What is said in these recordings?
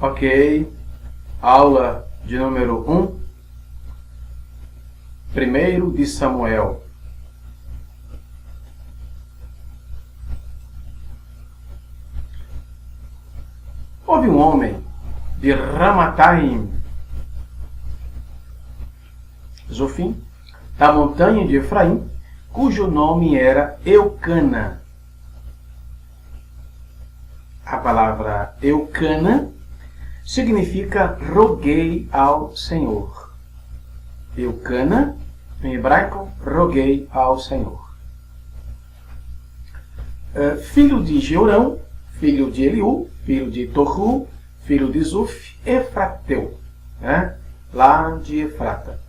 Ok, aula de número 1, 1 de Samuel. Houve um homem de Ramataim, Zofim, da montanha de Efraim, cujo nome era Eucana. A palavra Eucana significa roguei ao Senhor. Eucana, em hebraico, roguei ao Senhor. Filho de Jeorão, filho de Eliú, filho de Torru, filho de Zuf, Efrateu, né? Lá de Efrata.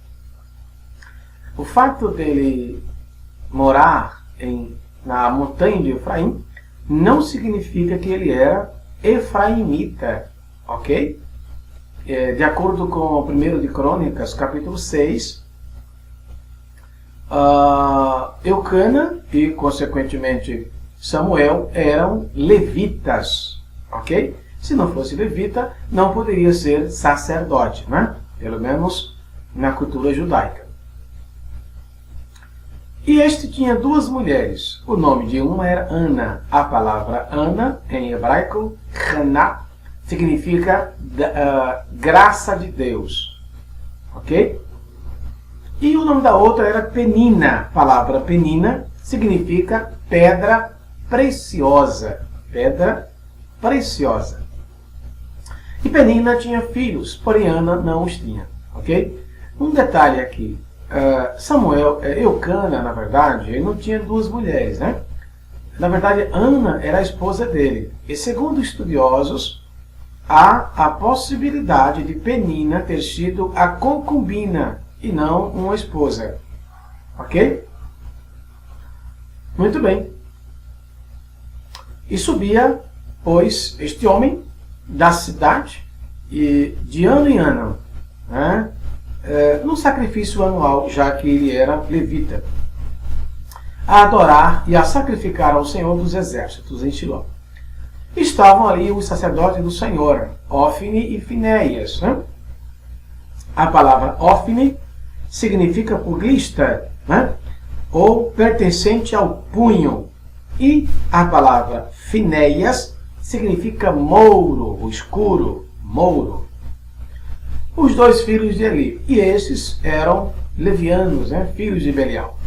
O fato dele morar na montanha de Efraim não significa que ele era efraimita, ok? De acordo com o 1 de Crônicas, capítulo 6, Eucana e, consequentemente, Samuel eram levitas, ok? Se não fosse levita, não poderia ser sacerdote, né? Pelo menos na cultura judaica. E este tinha duas mulheres. O nome de uma era Ana. A palavra Ana, em hebraico, Haná, significa graça de Deus. Ok? E o nome da outra era Penina. A palavra Penina significa pedra preciosa. Pedra preciosa. E Penina tinha filhos, porém Ana não os tinha. Ok? Um detalhe aqui. Eucana, na verdade, ele não tinha duas mulheres, né? Na verdade, Ana era a esposa dele. E segundo estudiosos, há a possibilidade de Penina ter sido a concubina e não uma esposa. Ok? Muito bem. E subia, pois, este homem da cidade, e de ano em ano, né? No sacrifício anual, já que ele era levita, a adorar e a sacrificar ao Senhor dos Exércitos em Siló. Estavam ali os sacerdotes do Senhor, Ofni e Finéias. Né? A palavra Ofni significa pugilista, né? Ou pertencente ao punho. E a palavra Finéias significa mouro, o escuro, mouro. Os dois filhos de Eli, e esses eram levianos, né? Filhos de Belial.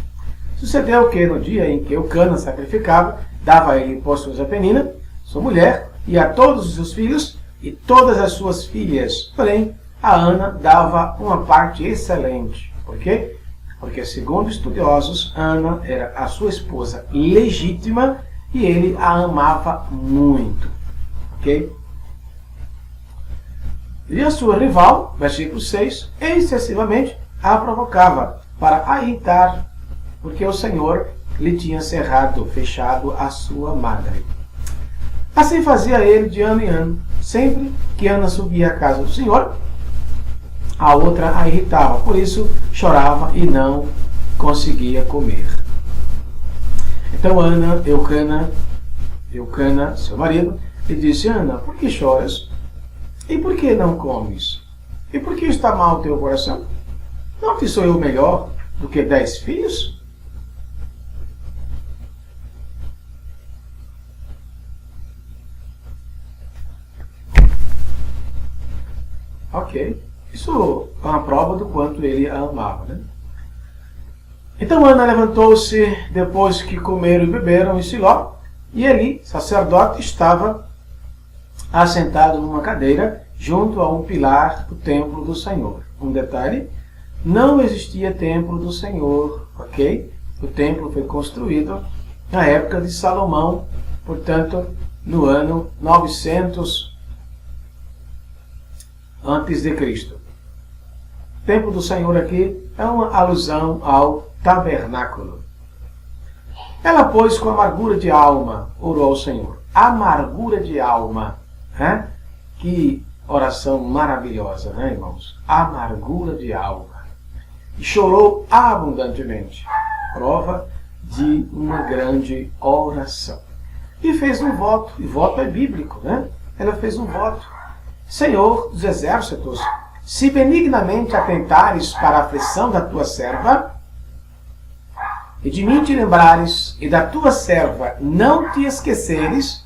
Sucedeu que no dia em que Eucana sacrificava, dava a ele por esposa Penina, sua mulher, e a todos os seus filhos e todas as suas filhas. Porém, a Ana dava uma parte excelente. Por quê? Porque, segundo estudiosos, Ana era a sua esposa legítima e ele a amava muito. Ok? E a sua rival, versículo 6, excessivamente a provocava para a irritar, porque o Senhor lhe tinha fechado a sua madre. Assim fazia ele de ano em ano. Sempre que Ana subia à casa do Senhor, a outra a irritava. Por isso chorava e não conseguia comer. Então Eucana, seu marido, lhe disse: Ana, por que choras? E por que não comes? E por que está mal o teu coração? Não que sou eu melhor do que 10 filhos? Ok. Isso é uma prova do quanto ele a amava, né? Então Ana levantou-se depois que comeram e beberam em Siló, e Eli, sacerdote, estava assentado numa cadeira junto a um pilar do templo do Senhor. Um detalhe, não existia templo do Senhor, ok? O templo foi construído na época de Salomão, portanto, no ano 900 a.C. O templo do Senhor aqui é uma alusão ao tabernáculo. Ela, pois, com amargura de alma, orou ao Senhor. Amargura de alma. Né? Que oração maravilhosa, né, irmãos? Amargura de alma. E chorou abundantemente. Prova de uma grande oração. E fez um voto. E voto é bíblico, né? Ela fez um voto. Senhor dos exércitos, se benignamente atentares para a aflição da tua serva, e de mim te lembrares, e da tua serva não te esqueceres,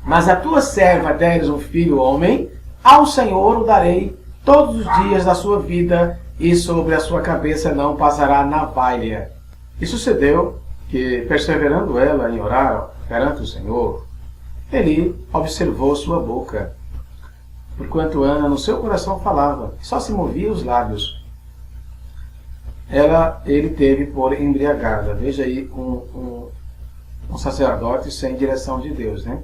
mas a tua serva deres um filho homem, ao Senhor o darei todos os dias da sua vida, e sobre a sua cabeça não passará navalha. E sucedeu que, perseverando ela em orar perante o Senhor, Eli observou sua boca, porquanto Ana no seu coração falava, só se movia os lábios. Ele teve por embriagada. Veja aí um sacerdote sem direção de Deus, né?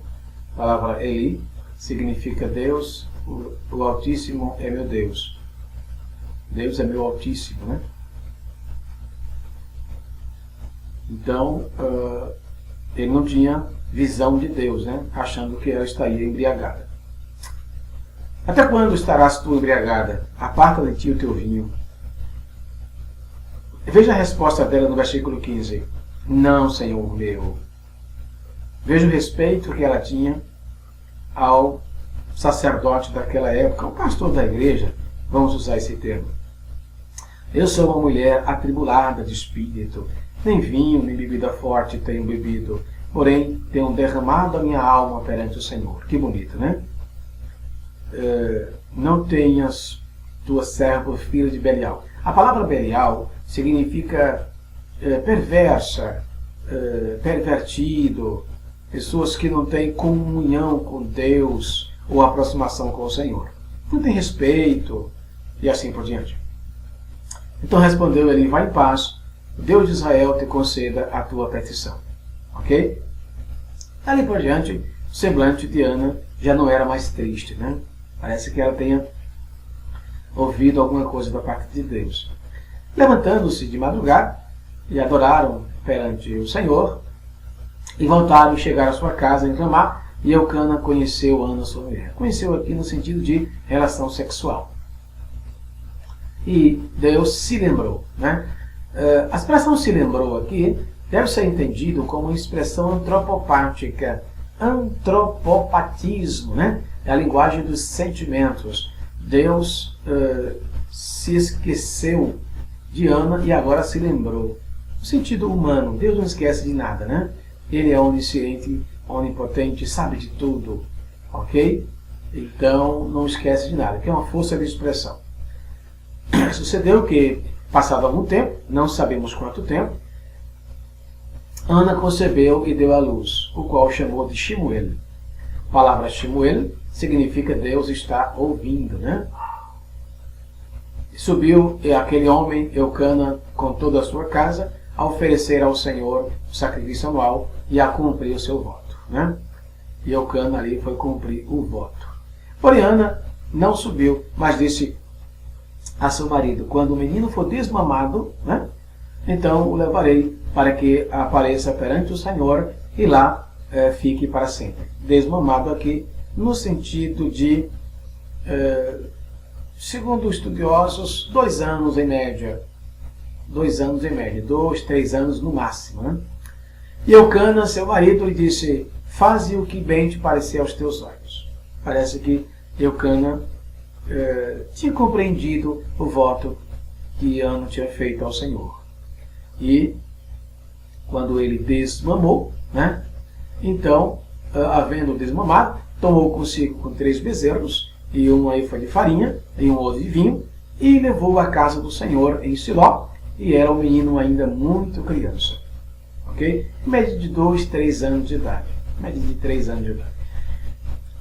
A palavra Eli significa Deus, o Altíssimo é meu Deus. Deus é meu Altíssimo, né? Então, ele não tinha visão de Deus, né? Achando que ela estaria embriagada. Até quando estarás tu embriagada? Aparta de ti o teu vinho. Veja a resposta dela no versículo 15. Não, Senhor meu. Veja o respeito que ela tinha ao sacerdote daquela época, o pastor da igreja, vamos usar esse termo. Eu sou uma mulher atribulada de espírito, nem vinho, nem bebida forte tenho bebido, porém tenho derramado a minha alma perante o Senhor. Que bonito, né? Não tenhas tua serva filha de Belial. A palavra Belial significa perversa, pervertido, pessoas que não têm comunhão com Deus ou aproximação com o Senhor. Não tem respeito e assim por diante. Então respondeu ele, vai em paz, o Deus de Israel te conceda a tua petição. Ok? Dali por diante, o semblante de Ana já não era mais triste, né? Parece que ela tenha ouvido alguma coisa da parte de Deus. Levantando-se de madrugada, e adoraram perante o Senhor, e voltaram e chegaram à sua casa em Ramá, e Eucana conheceu Ana, sua mulher. Conheceu aqui no sentido de relação sexual. E Deus se lembrou, né? A expressão se lembrou aqui deve ser entendido como uma expressão antropopática, antropopatismo, né? É a linguagem dos sentimentos. Deus se esqueceu de Ana e agora se lembrou. No sentido humano, Deus não esquece de nada, né? Ele é onisciente, onipotente, sabe de tudo, ok? Então não esquece de nada, que é uma força de expressão. Sucedeu que, passado algum tempo, não sabemos quanto tempo, Ana concebeu e deu à luz, o qual chamou de Shemuel. A palavra Shemuel significa Deus está ouvindo, né? Subiu aquele homem, Eucana, com toda a sua casa, a oferecer ao Senhor o sacrifício anual e a cumprir o seu voto, né? E Eucana ali foi cumprir o voto. Porém, Ana não subiu, mas disse a seu marido, quando o menino for desmamado, né? Então o levarei para que apareça perante o Senhor e lá fique para sempre. Desmamado aqui no sentido de, segundo estudiosos, 2 anos em média. 2 anos em média, 2, 3 anos no máximo, né? E Eucana, seu marido, lhe disse, faze o que bem te parecer aos teus olhos. Parece que Eucana tinha compreendido o voto que Ana tinha feito ao Senhor. E quando ele desmamou, né? Então, havendo desmamado, tomou consigo com 3 bezerros e uma efa de farinha e um odre de vinho e levou à casa do Senhor em Siló, e era um menino ainda muito criança. Ok? Média de 2, 3 anos de idade. Média de 3 anos de idade.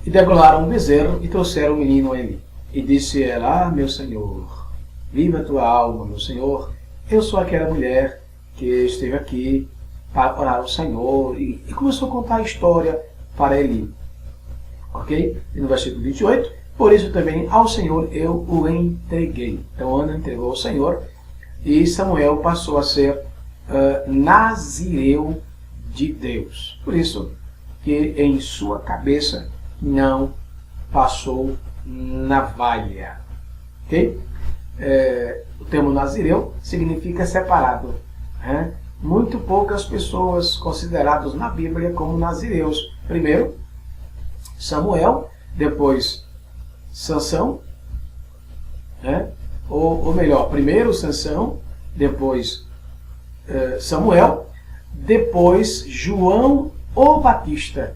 E degolaram um bezerro e trouxeram o menino a Eli. E disse ela, meu Senhor, viva a tua alma, meu Senhor, eu sou aquela mulher que esteve aqui para orar ao Senhor. E começou a contar a história para Eli. Ok? E no versículo 28, por isso também ao Senhor eu o entreguei. Então Ana entregou ao Senhor e Samuel passou a ser nazireu de Deus. Por isso que em sua cabeça não passou navalha. Ok? O termo nazireu significa separado. Né? Muito poucas pessoas consideradas na Bíblia como nazireus. Primeiro, Samuel, depois Sansão, né? Ou melhor, primeiro Sansão, depois Samuel, depois João o Batista,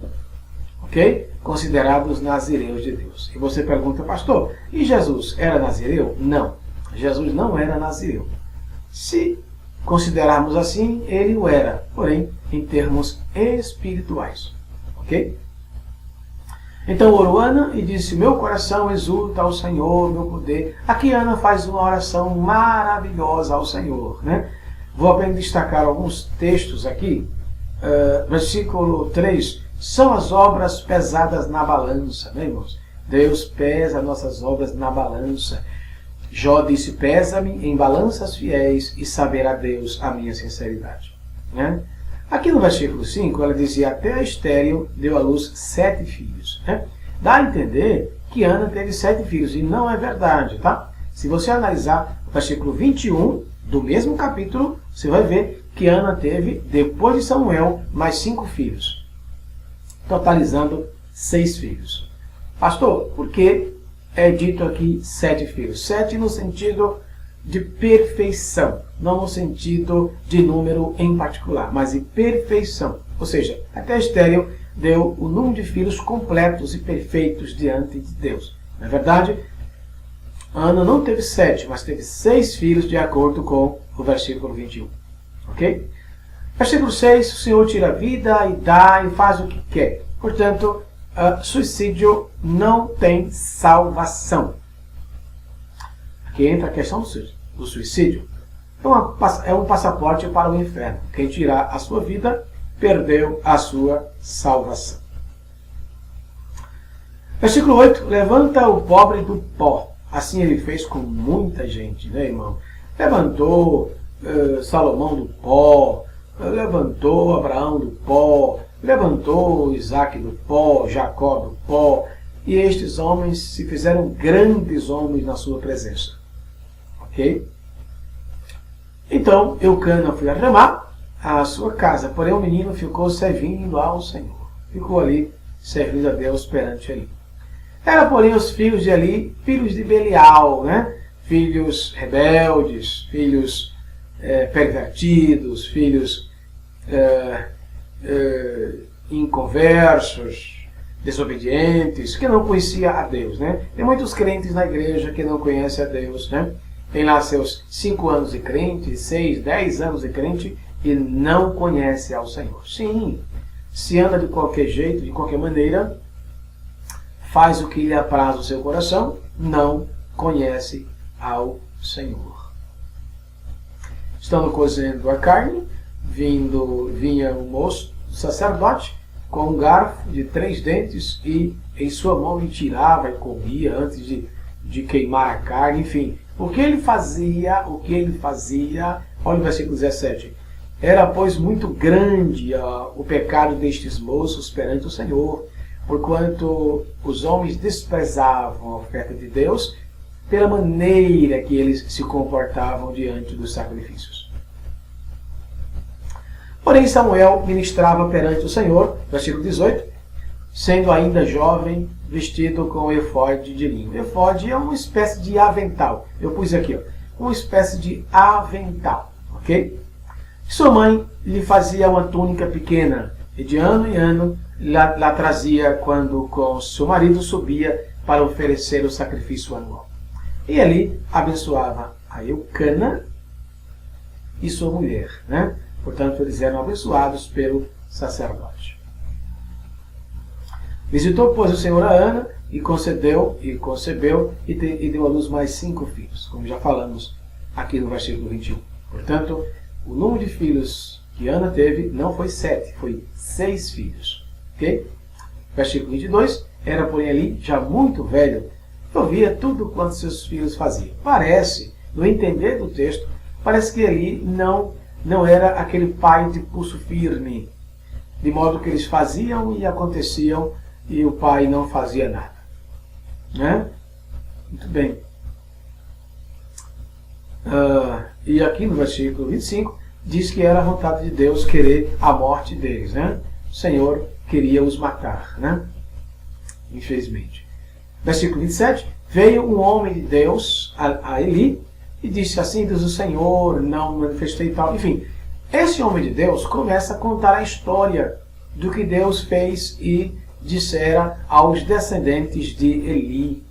ok? Considerados nazireus de Deus. E você pergunta, pastor, e Jesus era nazireu? Não, Jesus não era nazireu. Se considerarmos assim, ele o era, porém, em termos espirituais, ok? Então orou Ana e disse, meu coração exulta ao Senhor, meu poder. Aqui Ana faz uma oração maravilhosa ao Senhor, né? Vou apenas destacar alguns textos aqui. Versículo 3, são as obras pesadas na balança, né, irmãos? Deus pesa nossas obras na balança. Jó disse, pesa-me em balanças fiéis e saberá Deus a minha sinceridade, né? Aqui no versículo 5, ela dizia, até a estéril deu à luz 7 filhos. Né? Dá a entender que Ana teve 7 filhos, e não é verdade, tá? Se você analisar o versículo 21 do mesmo capítulo, você vai ver que Ana teve, depois de Samuel, mais 5 filhos, totalizando 6 filhos. Pastor, por que é dito aqui 7 filhos? 7 no sentido de perfeição, não no sentido de número em particular, mas de perfeição. Ou seja, até estéril deu o número de filhos completos e perfeitos diante de Deus. Na verdade, Ana não teve 7, mas teve 6 filhos de acordo com o versículo 21. Ok? Versículo 6, o Senhor tira a vida e dá e faz o que quer. Portanto, suicídio não tem salvação. Aqui entra a questão do suicídio. É um passaporte para o inferno. Quem tirar a sua vida, perdeu a sua salvação. Versículo 8. Levanta o pobre do pó. Assim ele fez com muita gente, né, irmão? Levantou Salomão do pó, levantou Abraão do pó, levantou Isaac do pó, Jacó do pó. E estes homens se fizeram grandes homens na sua presença. Ok? Então, Eucana foi arremar a sua casa, porém o menino ficou servindo ao Senhor. Ficou ali, servindo a Deus perante Eli. Era, porém, os filhos de Eli, filhos de Belial, né? Filhos rebeldes, filhos pervertidos, filhos inconversos, desobedientes, que não conhecia a Deus, né? Tem muitos crentes na igreja que não conhecem a Deus, né? Tem lá seus 5 anos de crente, 6, 10 anos de crente e não conhece ao Senhor. Sim, se anda de qualquer jeito, de qualquer maneira, faz o que lhe apraz o seu coração, não conhece ao Senhor. Estando cozendo a carne, vinha um moço, sacerdote, com um garfo de 3 dentes e em sua mão ele tirava e comia antes de queimar a carne, enfim. O que ele fazia, olha o versículo 17. Era, pois, muito grande o pecado destes moços perante o Senhor, porquanto os homens desprezavam a oferta de Deus pela maneira que eles se comportavam diante dos sacrifícios. Porém, Samuel ministrava perante o Senhor, versículo 18, sendo ainda jovem, vestido com efode de linho. Efode é uma espécie de avental. Eu pus aqui, uma espécie de avental, ok? Sua mãe lhe fazia uma túnica pequena e de ano em ano lá trazia quando com seu marido subia para oferecer o sacrifício anual. E ali abençoava a Eucana e sua mulher, né? Portanto, eles eram abençoados pelo sacerdote. Visitou, pois, o Senhor a Ana e concebeu e deu à luz mais 5 filhos, como já falamos aqui no versículo 21. Portanto, o número de filhos que Ana teve não foi 7, foi 6 filhos. Ok? Versículo 22. Era, porém, ali já muito velho, e ouvia tudo quanto seus filhos faziam. Parece, no entender do texto, parece que ali não era aquele pai de pulso firme, de modo que eles faziam e aconteciam e o pai não fazia nada. Né? Muito bem. E aqui no versículo 25 diz que era a vontade de Deus querer a morte deles. Né? O Senhor queria os matar, né? Infelizmente. Versículo 27. Veio um homem de Deus a Eli e disse assim, diz o Senhor, não manifestei tal. Enfim, esse homem de Deus começa a contar a história do que Deus fez e dissera aos descendentes de Eli,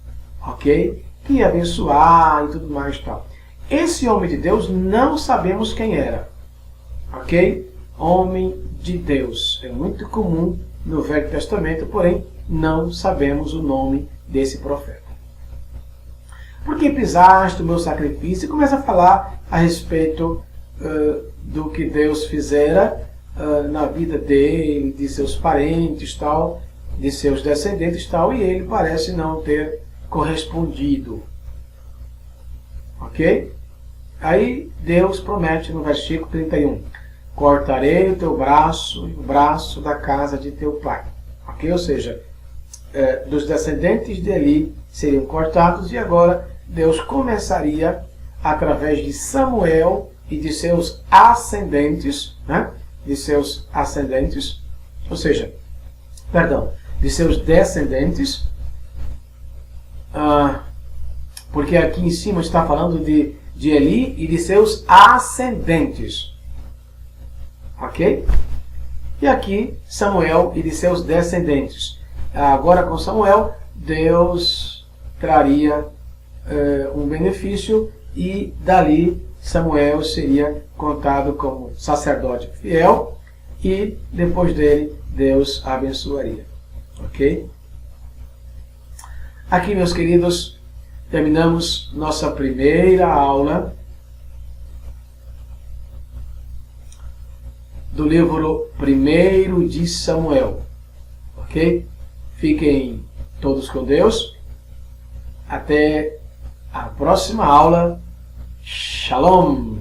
ok? Que ia abençoar e tudo mais e tal. Esse homem de Deus não sabemos quem era, ok? Homem de Deus. É muito comum no Velho Testamento, porém não sabemos o nome desse profeta. Por que pisaste o meu sacrifício? E começa a falar a respeito do que Deus fizera na vida dele, de seus parentes, tal, de seus descendentes, tal, e ele parece não ter correspondido. Ok? Aí Deus promete no versículo 31, cortarei o teu braço e o braço da casa de teu pai. Ok? Ou seja, dos descendentes de Eli seriam cortados e agora Deus começaria através de Samuel e de seus ascendentes, né? De seus ascendentes, ou seja, perdão, de seus descendentes, porque aqui em cima está falando de Eli e de seus ascendentes, ok? E aqui Samuel e de seus descendentes. Agora com Samuel, Deus traria um benefício e dali Samuel seria contado como sacerdote fiel e depois dele Deus abençoaria. Ok? Aqui, meus queridos, terminamos nossa primeira aula do livro 1 de Samuel. Ok? Fiquem todos com Deus. Até a próxima aula. Shalom!